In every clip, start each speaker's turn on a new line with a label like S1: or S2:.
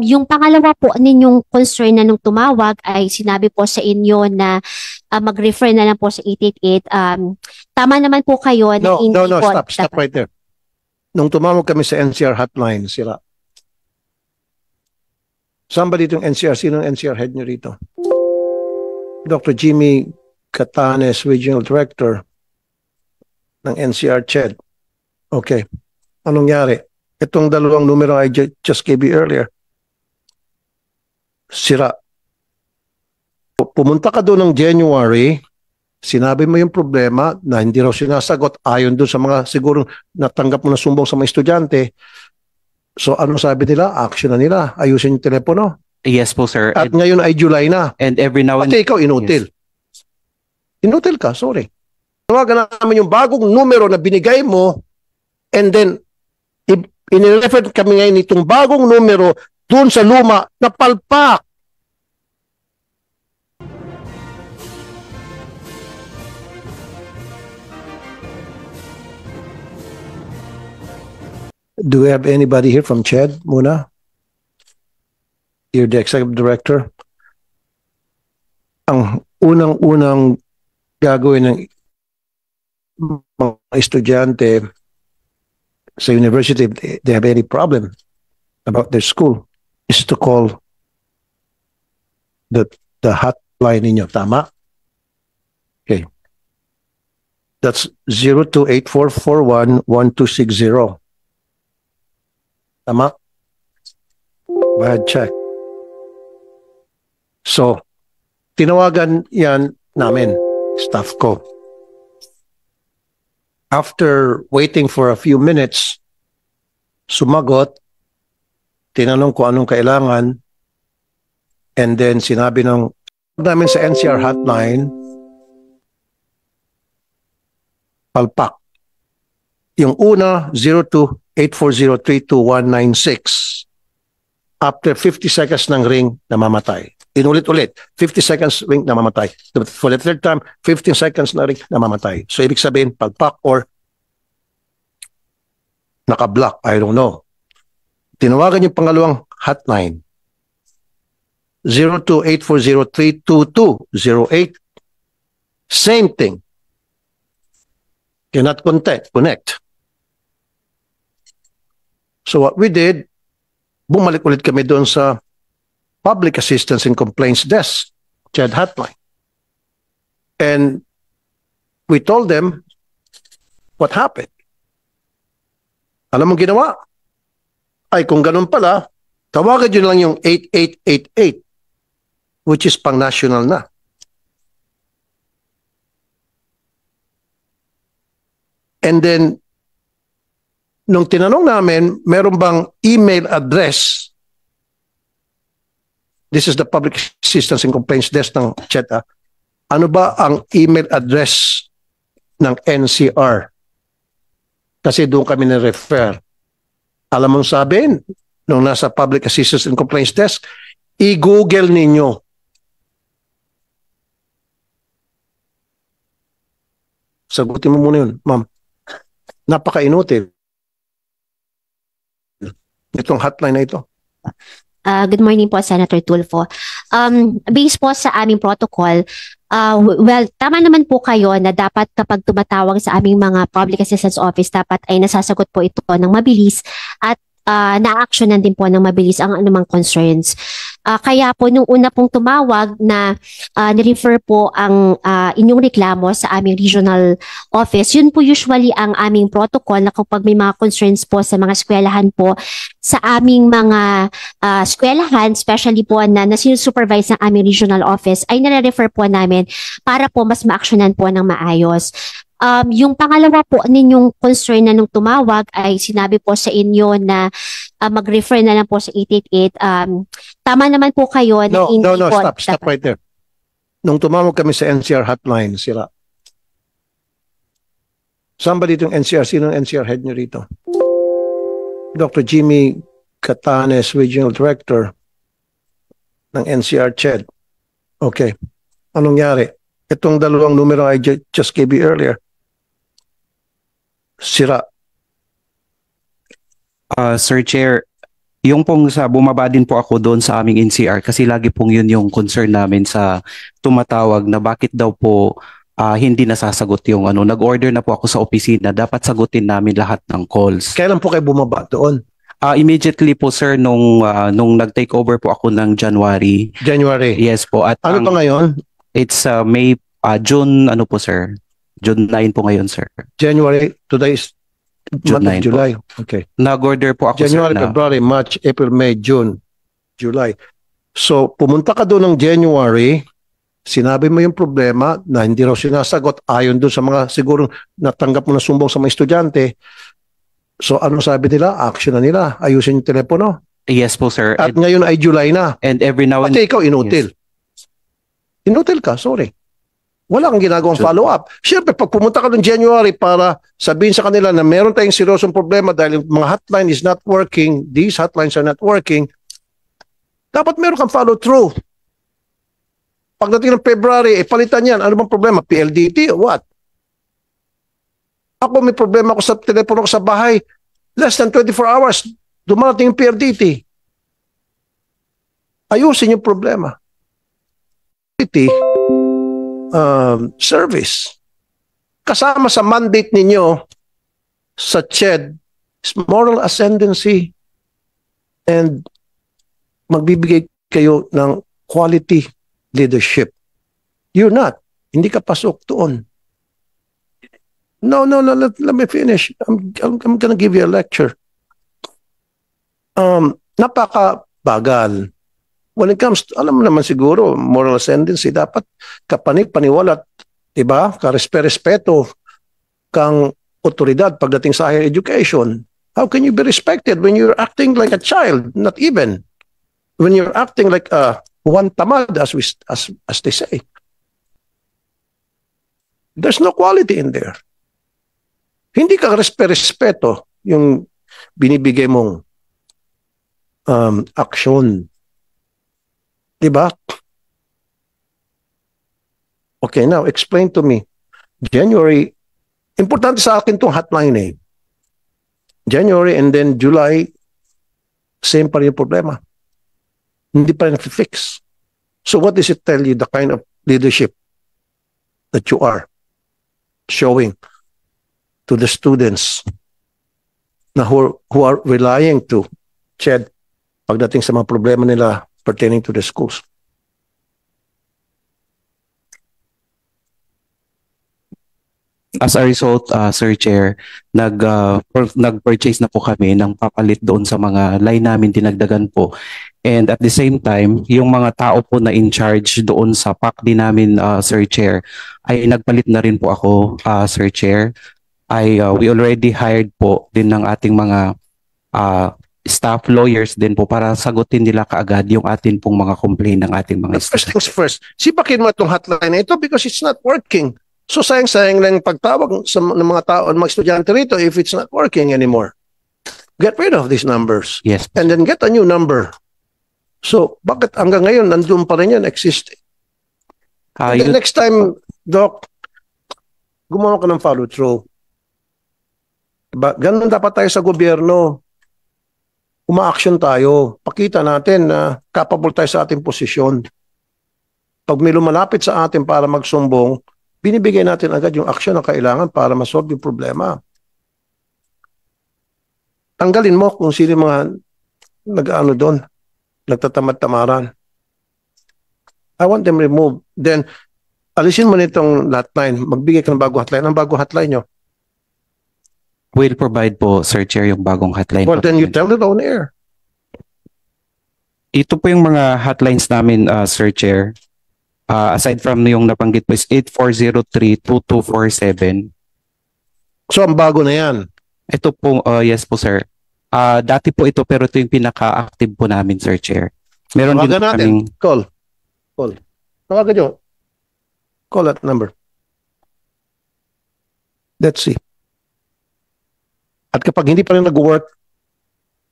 S1: Yung pangalawa po ninyong concern na nung tumawag ay sinabi po sa inyo na mag-refer na lang po sa 888. Tama naman po kayo na
S2: No,
S1: hindi
S2: no, no,
S1: po
S2: stop right there. Nung tumawag kami sa NCR hotline, sila. Somebody itong NCR, sino ang NCR head nyo rito? Dr. Jimmy Catanes, Regional Director ng NCR CHED. Okay. Anong nangyari? Itong dalawang numero I just gave you earlier. Sira. Pumunta ka doon ng January, sinabi mo yung problema na hindi raw sinasagot ayon doon sa mga siguro natanggap mo na sumbong sa mga estudyante. So ano sabi nila? Action na nila. Ayusin yung telepono.
S3: Yes po, sir.
S2: At ngayon ay July na.
S3: And every now and
S2: Pati ikaw inutil. Yes. Inutil ka, sorry. Tawagan namin yung bagong numero na binigay mo and then inirefer kami ngayon itong bagong numero doon sa luma na palpak. Do we have anybody here from CHED, Muna? You're the executive director. Ang unang-unang gagawin ng mga estudyante sa university, if they have any problem about their school, is to call the hotline ninyo. Tama? Okay. That's 0284411260. Tama? Go ahead, check. So, tinawagan yan namin, staff ko. After waiting for a few minutes, sumagot, tinanong ko anong kailangan, and then sinabi namin sa NCR hotline, palpak. Yung una, 0284032196. After 50 seconds ng ring, namamatay. Inulit-ulit, 50 seconds ring, namamatay. For the third time, 15 seconds na ring, namamatay. So, ibig sabihin, palpak or naka-block, I don't know. Tinawagan yung pangalawang hotline, 0284032208. Same thing. Cannot connect. So what we did, bumalik ulit kami doon sa Public Assistance and Complaints Desk, CHED hotline. And we told them what happened. Alam mo ginawa? Ay kung ganun pala, tawagan nyo lang yung 8888, which is pang-national na. And then, nung tinanong namin, meron bang email address? This is the Public Assistance and Complaints Desk ng CHED. Ano ba ang email address ng NCR? Kasi doon kami na-refer. Alam mong sabihin, nung nasa Public Assistance and Complaints Desk, i-google ninyo. Sagutin mo muna yun, ma'am. Napaka-inutil itong hotline na ito.
S1: Good morning po, Senator Tulfo. Based po sa aming protocol, well, tama naman po kayo na dapat kapag tumatawag sa aming mga public assistance office, dapat ay nasasagot po ito ng mabilis at na-actionan din po ng mabilis ang anumang concerns. Kaya po nung una pong tumawag na nirefer po ang inyong reklamo sa aming regional office, yun po usually ang aming protocol na kapag may mga concerns po sa mga eskwelahan po, sa aming mga eskwelahan, especially po na sinusupervise ng aming regional office, ay nare-refer po namin para po mas ma-actionan po ng maayos. Yung pangalawa po ninyong concern na nung tumawag ay sinabi po sa inyo na mag-refer na lang po sa 888. Tama naman po kayo na hindi
S2: No,
S1: po
S2: stop right there. Nung tumawag kami sa NCR hotline, sila. Somebody itong NCR, sino ang NCR head nyo rito? Dr. Jimmy Catanes, Regional Director ng NCR CHED. Okay. Anong nangyari? Itong dalawang numero I just gave you earlier, sira.
S3: Sir Chair, Yung pong sa bumaba din po ako doon sa aming NCR kasi lagi pong yun yung concern namin sa tumatawag na bakit daw po hindi nasasagot yung ano. Nag-order na po ako sa opisina. Dapat sagutin namin lahat ng calls.
S2: Kailan po kayo bumaba doon?
S3: Immediately po sir nung nag-take over po ako ng January.
S2: January.
S3: Yes po. At
S2: Ano pa ngayon?
S3: it's June ano po sir? June 9 po ngayon sir.
S2: January, today is
S3: June
S2: month of
S3: 9 po.
S2: July. Okay.
S3: Nag-order po ako
S2: January,
S3: sir na
S2: February, March, April, May, June, July. So, pumunta ka doon ng January, sinabi mo yung problema na hindi raw sinasagot ayon doon sa mga siguro natanggap mo na sumbong sa mga estudyante. So, ano sabi nila? Action na nila. Ayusin yung telepono.
S3: yes po sir.
S2: At ngayon ay July na.
S3: And every now and
S2: Pati ikaw, inutil. Inutil ka, sorry. Wala kang ginagawang follow-up. Siyempre, pag pumunta ka ng January para sabihin sa kanila na meron tayong seryosong problema dahil yung mga hotline is not working, these hotlines are not working, dapat meron kang follow-through. Pagdating ng February, palitan yan. Ano bang problema? PLDT o what? Ako may problema ko sa telepono ko sa bahay. Less than 24 hours, dumarating yung PLDT. Ayusin yung problema. Service. Kasama sa mandate ninyo sa CHED is moral ascendancy and magbibigay kayo ng quality leadership. You're not. Hindi ka pasok doon. No, let me finish. I'm gonna give you a lecture. Napakabagal. When it comes to, alam mo naman siguro, moral ascendancy, dapat paniwalat, diba? Karespeto, kang otoridad pagdating sa higher education. How can you be respected when you're acting like a child? Not even. When you're acting like a one tamad, as they say. There's no quality in there. Hindi ka respeto yung binibigay mong aksyon. Diba? Okay, now explain to me. January, importante sa akin tong hotline eh. January and then July, same pa rin yung problema. Hindi pa rin fix. So what does it tell you, the kind of leadership that you are showing to the students na who are relying to CHED pagdating sa mga problema nila pertaining to the schools?
S3: As a result, Sir Chair, nag-purchase na po kami ng papalit doon sa mga line namin dinagdagan po. And at the same time, yung mga tao po na in charge doon sa PAC din namin, Sir Chair, ay nagpalit na rin po ako, Sir Chair. We already hired po din ng ating mga staff lawyers din po para sagutin nila kaagad yung atin pong mga complaint ng ating mga
S2: First things first, sipakin mo itong hotline na ito because it's not working. So sayang-sayang lang pagtawag ng mga tao, ng mga estudyante rito if it's not working anymore. Get rid of these numbers.
S3: Yes.
S2: And then get a new number. So bakit hanggang ngayon nandun pa rin yan existing? Next time, Doc, gumawa ka ng follow-through. Diba? Ganun dapat tayo sa gobyerno. Uma-action tayo. Pakita natin na capable tayo sa ating posisyon. Pag may lumalapit sa atin para magsumbong, binibigay natin agad yung aksyon na kailangan para masolve yung problema. Tanggalin mo kung sino mga nag-ano doon, nagtatamad-tamaran. I want them removed. Then, alisin mo nitong hotline. Magbigay ka ng bagong hotline. Ang bagong hotline nyo.
S3: We'll provide po, Sir Chair, yung bagong hotline.
S2: Well, then you tell it on air.
S3: Ito po yung mga hotlines namin, Sir Chair. Aside from yung nabanggit po is 8403-2247.
S2: So, ang bago na yan.
S3: Ito po, yes po, Sir. Dati po ito, pero ito yung pinaka-active po namin, Sir Chair. Meron din
S2: Tawagan natin.
S3: kaming...
S2: Call. Tawagan nyo. Call that number. Let's see. At kapag hindi pa rin nag-work,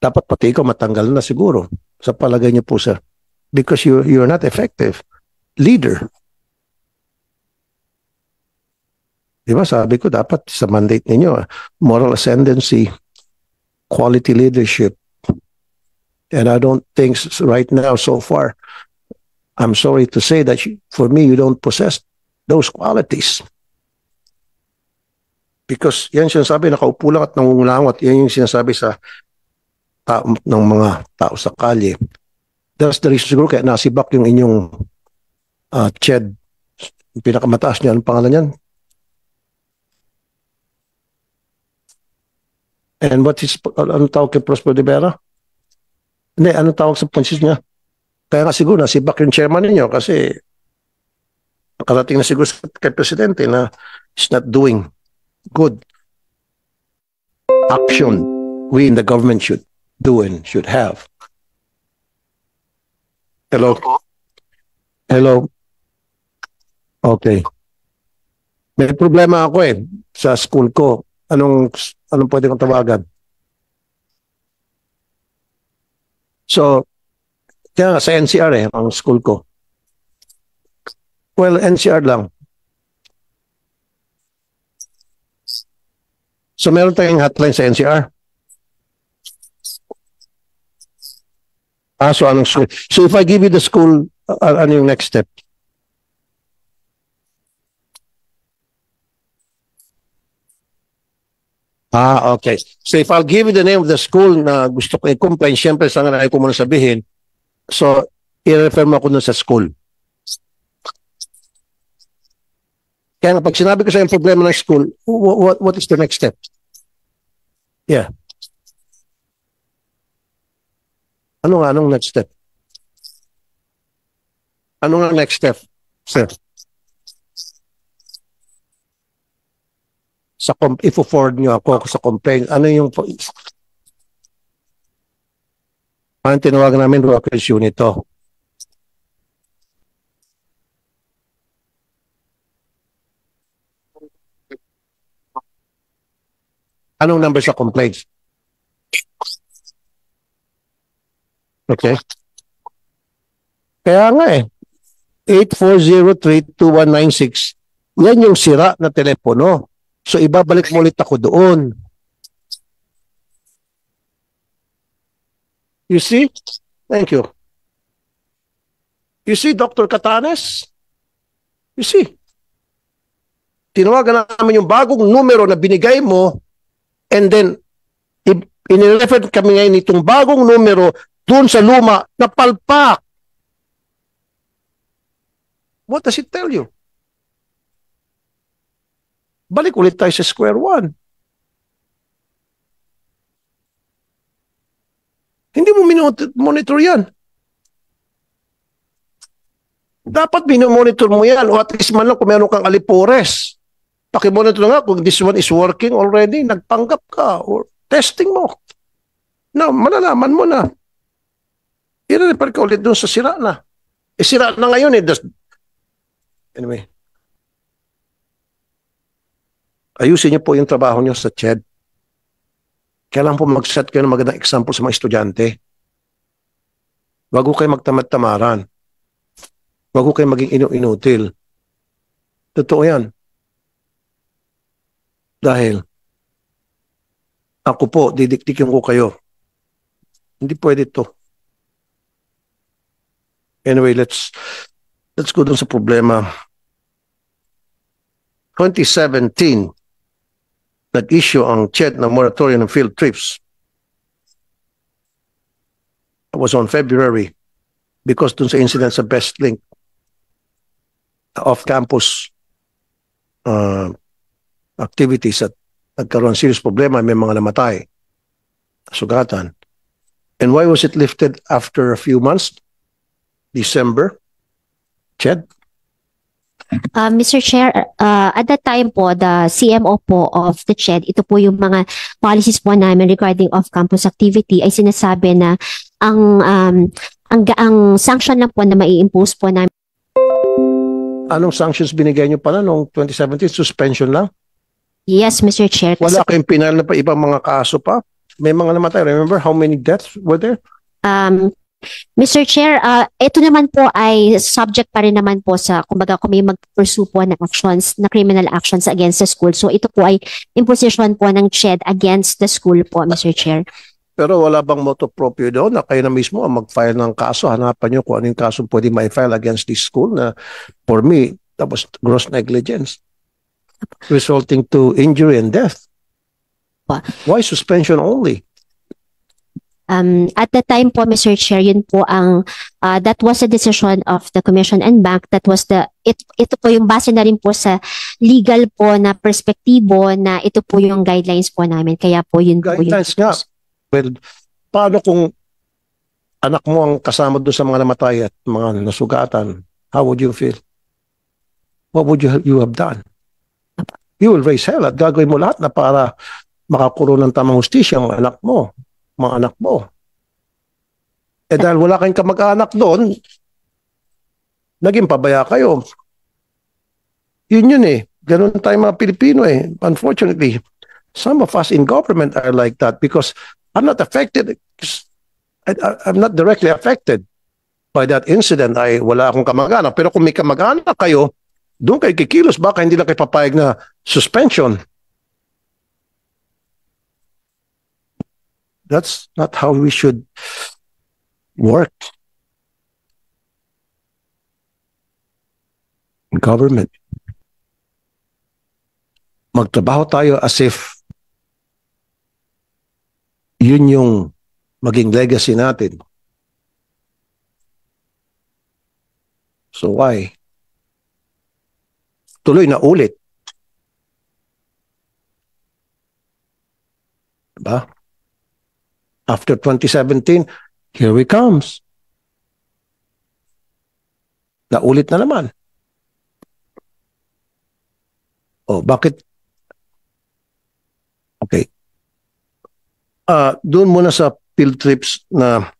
S2: dapat pati ikaw matanggal na siguro sa palagay niyo po, sir. Because you're not effective leader. Di ba? Sabi ko, dapat sa mandate ninyo, moral ascendancy, quality leadership. And I don't think right now, so far, I'm sorry to say that for me, you don't possess those qualities. Because yan sinasabi, nakaupo lang at nangungulangot. Yan yung sinasabi sa ng mga tao sa kalye. That's the reason siguro kaya nasibak yung inyong CHED. Yung pinakamataas niya, anong pangalan yan? And what is, anong tawag kay Prosper de Vera? Hindi, anong tawag sa punches niya? Kaya nga siguro nasibak yung chairman ninyo kasi nakarating na siguro kay Presidente na he's not doing good action we in the government should do and should have. Hello? Hello? Okay. May problema ako sa school ko. Anong pwede kong tawagan? So, kaya nga sa NCR ang school ko. Well, NCR lang. So, meron tayong hotline sa NCR. So anong school? So, if I give you the school, ano yung next step? Okay. So, if I'll give you the name of the school na gusto ko i-complain, syempre, sa nga ko muna sabihin, so, i-refer mo ako dun sa school. Kaya pag sinabi ko sa yung problema ng school, what is the next step? Yeah. Anong next step? Ano nga next step, sir? Ifo-forward nyo ako sa complaint. Ano yung ang tinawagan namin Rockers Unit to? Anong number sa complaints? Okay. Kaya nga 840-32196. Yan yung sira na telepono. So, ibabalik mo ulit ako doon. You see? Thank you. You see, Dr. Catanes? You see? Tinawagan namin yung bagong numero na binigay mo and then, inirefer kami ngayon itong bagong numero doon sa luma na palpak. What does it tell you? Balik ulit tayo sa square one. Hindi mo monitor yan. Dapat minomonitor mo yan o at least man lang kung meron kang alipores. Pakimonitor nga kung this one is working already, nagpanggap ka or testing mo. No, malalaman mo na. I-refer ka ulit doon sa sira na. Sira na ngayon Anyway. Ayusin niyo po yung trabaho niyo sa CHED. Kailangan po mag-set kayo ng magandang example sa mga estudyante. Wag ko kayo magtamad-tamaran. Wag ko kayo maging inutil. Totoo yan. Dahil ako po, didiktikin ko kayo. Hindi pwede to. Anyway, let's go dun sa problema. 2017, nag-issue ang CHED na moratorium ng field trips. It was on February because dun sa incident sa Bestlink, off-campus activities at nagkaroon serious problema, may mga namatay, sugatan. And why was it lifted after a few months? December? CHED?
S1: Mr. Chair, at that time po, the CMO po of the CHED, ito po yung mga policies po namin regarding off-campus activity ay sinasabi na ang sanction lang po na mai-impose po namin.
S2: Anong sanctions binigay nyo pala noong 2017? Suspension lang?
S1: Yes, Mr. Chair.
S2: Wala kayong pinal na pa ibang mga kaso pa? May mga namatay. Remember how many deaths were there?
S1: Mr. Chair, ito naman po ay subject pa rin naman po sa, kumbaga, kung may mag-pursue po ng actions, na criminal actions against the school. So ito po ay imposition po ng CHED against the school po, Mr. Chair.
S2: Pero wala bang motu proprio doon na kayo na mismo ang mag-file ng kaso? Hanapan nyo kung anong kaso pwede ma-file against this school na for me, that was gross negligence resulting to injury and death. Why suspension only?
S1: At the time po, Mr. Chair, yun po that was a decision of the Commission and Bank. That was ito po yung base na rin po sa legal po na perspektibo na ito po yung guidelines po namin. Kaya po yun po yung
S2: Guidelines nga. Well, paano kung anak mo ang kasama doon sa mga namatay at mga nasugatan? How would you feel? What would you have done? You will raise hell at gagawin mo lahat na para makakulong ng tamang hustisya ang anak mo, mga anak mo. Eh dahil wala kayong kamag-anak doon, naging pabaya kayo. Yun eh. Ganun tayo mga Pilipino eh. Unfortunately, some of us in government are like that because I'm not affected. I'm not directly affected by that incident. Wala akong kamag-anak. Pero kung may kamag-anak kayo, doon kayo kikilos. Baka hindi lang kayo papayag na suspension. That's not how we should work in government. Magtrabaho tayo as if yun yung maging legacy natin. So why? Tuloy na ulit. Diba? After 2017, here we comes. Naulit na naman. Oh, bakit? Okay. Doon muna sa field trips na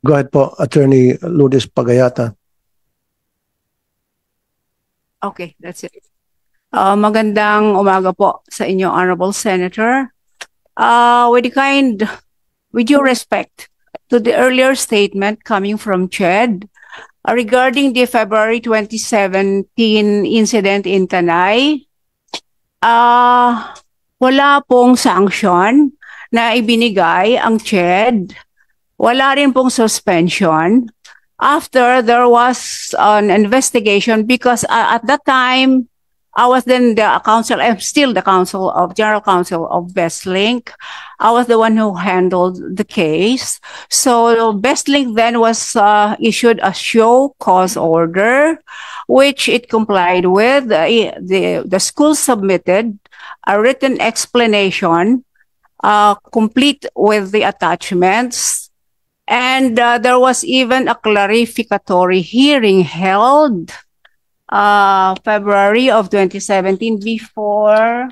S2: go ahead po, Attorney Lourdes Pagayata.
S4: Okay, that's it. Magandang umaga po sa inyo, Honorable Senator. With due respect to the earlier statement coming from Ched regarding the February 2017 incident in Tanay, wala pong sanction na ibinigay ang Ched. Wala rin pong suspension after there was an investigation because at that time, I was then the counsel, I'm still the general counsel of BestLink. I was the one who handled the case. So BestLink then was issued a show cause order, which it complied with. The school submitted a written explanation, complete with the attachments. And there was even a clarificatory hearing held February of 2017 before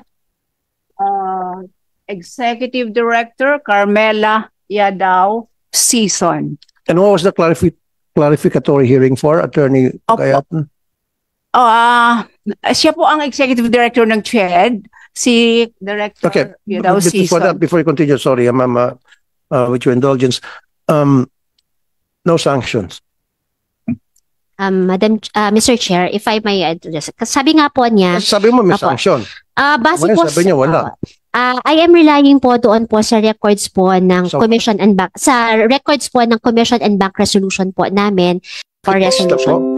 S4: Executive Director Carmela Yadao Season.
S2: And what was the clarificatory hearing for, Attorney Pagayata?
S4: Siya po ang Executive Director ng CHED, si Director Yadao Season.
S2: Before you continue, sorry, Ma'am, with your indulgence, no sanctions.
S1: Mr. Chair, if I may address, sabi nga po niya,
S2: Sabi mo may sanction.
S1: base
S2: Ngayon
S1: po
S2: sabi niya wala.
S1: I am relying po doon po sa records po ng Commission and Bank, sa records po ng Commission and Bank resolution po namin for resolution.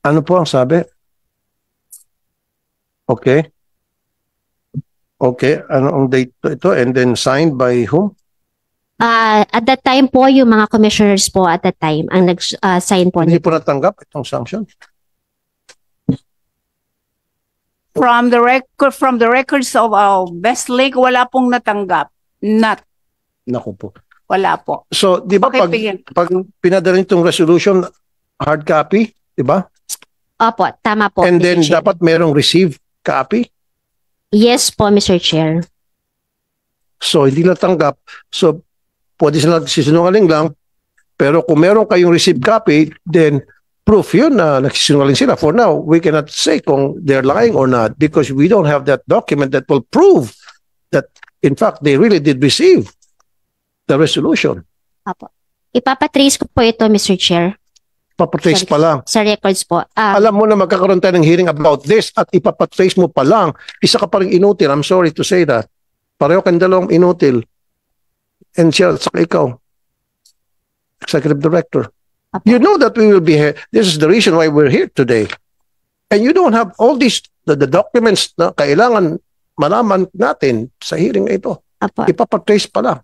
S2: Ano po ang sabi? Okay. Okay, ano ang date ito and then signed by whom?
S1: At that time po, yung mga commissioners po at that time ang nag-sign po.
S2: Hindi po natanggap itong sanction?
S4: From the records of BestLink, wala pong natanggap.
S2: Naku po.
S4: Wala po.
S2: So, di ba
S4: Okay,
S2: pag pinadala itong resolution, hard copy, di ba?
S1: Opo, tama po.
S2: And
S1: Mr.
S2: then
S1: Chair.
S2: dapat merong receive copy.
S1: Yes po, Mr. Chair.
S2: So, hindi natanggap. So, pwede sila nagsisinungaling lang. Pero kung meron kayong receive copy, then proof yun na nagsisinungaling sila. For now, we cannot say kung they're lying or not because we don't have that document that will prove that, in fact, they really did receive the resolution.
S1: Opo. Ipapatrace ko po ito, Mr. Chair.
S2: Papatrace pa lang.
S1: Sa records po.
S2: Alam mo na magkakaroon tayo ng hearing about this at ipapatrace mo pa lang. Isa ka pa rin inutil. I'm sorry to say that. Pareho kang dalawang inutil. And siya, saka ikaw, Executive Director. You know that we will be here. This is the reason why we're here today. And you don't have all these, the documents na kailangan malaman natin sa hearing na ito.
S1: Apo.
S2: Ipapatrace pa lang.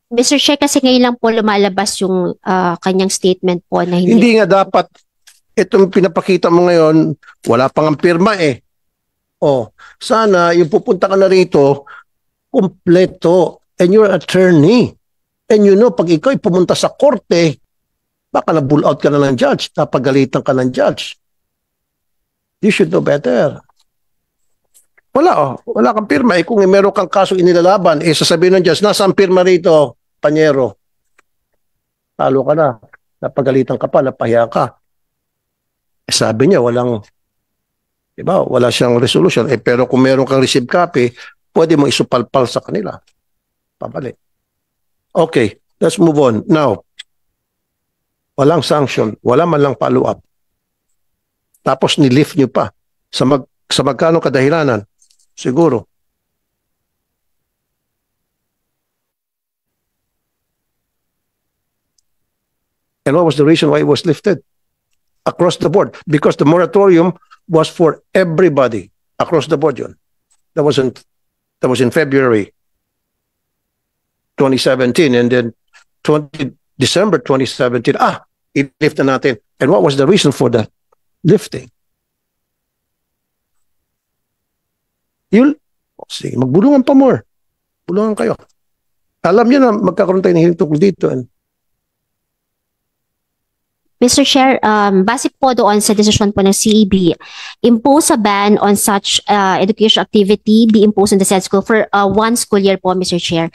S1: Mr. Chair, kasi ngayon lang po lumalabas yung kanyang statement po na
S2: Hindi nga dapat itong pinapakita mo ngayon, wala pang ang pirma eh. Oh, sana yung pupunta ka na rito, kumpleto. And you're an attorney. And you know, pag ikaw ay pumunta sa korte, baka na-bull out ka na ng judge, napagalitan ka ng judge. You should know better. Wala kang pirma. Kung meron kang kaso inilalaban, sasabihin ng judge, nasaan pirma rito, panyero? Talo ka na. Napagalitan ka pa, napahiya ka. Sabi niya, wala siyang resolution. Pero kung meron kang receipt copy, pwede mo isupalpal sa kanila. Pabalik. Okay, let's move on. Now, walang sanction, wala man lang follow-up. Tapos ni-lift niyo pa. Sa magkano kadahilanan? Siguro. And what was the reason why it was lifted? Across the board. Because the moratorium was for everybody. Across the board yun. That was in February 2017. And then December 2017, i-lift na natin. And what was the reason for that lifting? Sige, magbulungan pa more. Bulungan kayo. Alam niyo na magkakaroon tayo ng hearing tungkol dito.
S1: Mr. Chair, base po doon sa desisyon po ng CEB, impose a ban on such education activity be imposed in the said school for 1 school year po, Mr. Chair.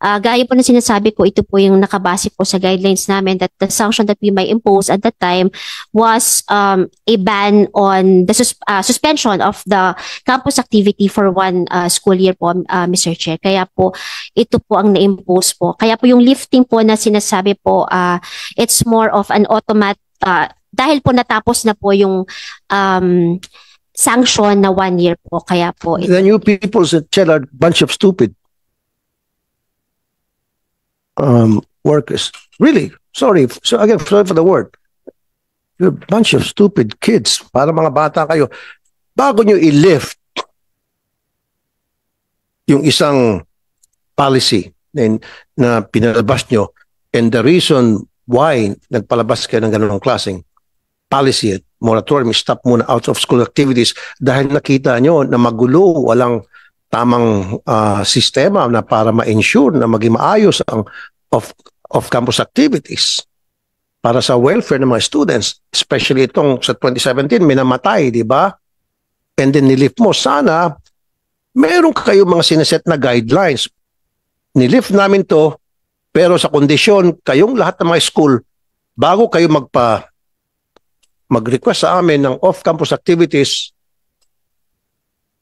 S1: Gaya po na sinasabi ko, ito po yung nakabase po sa guidelines namin that the sanction that we might impose at that time was a ban on the suspension of the campus activity for 1 school year po, Mr. Chair. Kaya po, ito po ang na-impose po. Kaya po yung lifting po na sinasabi po, it's more of an automatic, dahil po natapos na po yung sanction na 1 year po. Kaya po.
S2: Then you people said, are a bunch of stupid workers. Really? Sorry. So again, sorry for the word. You're a bunch of stupid kids. Para mga bata kayo. Bago nyo i-lift yung isang policy na pinalabas nyo, and the reason why nagpalabas kayo ng ganun klaseng policy at moratorium, stop muna out of school activities dahil nakita nyo na magulo, walang tamang sistema na para ma-ensure na maging maayos ang off-campus activities para sa welfare ng mga students, especially itong sa 2017 may namatay, di ba? And then nilift mo, sana meron kayo mga sineset na guidelines. Nilift namin to, pero sa kondisyon kayong lahat ng mga school, bago kayo mag-request sa amin ng off-campus activities,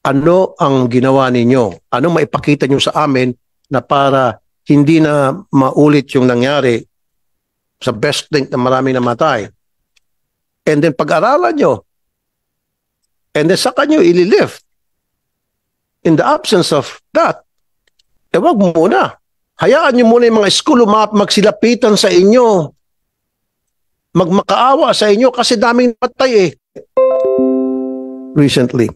S2: ano ang ginawa ninyo? Ano maipakita nyo sa amin na para hindi na maulit yung nangyari sa best link na maraming namatay? And then pag-aralan nyo. And then saka nyo ililift. In the absence of that, wag muna. Hayaan nyo muna yung mga school magsilapitan sa inyo. Magmakaawa sa inyo kasi daming patay recently.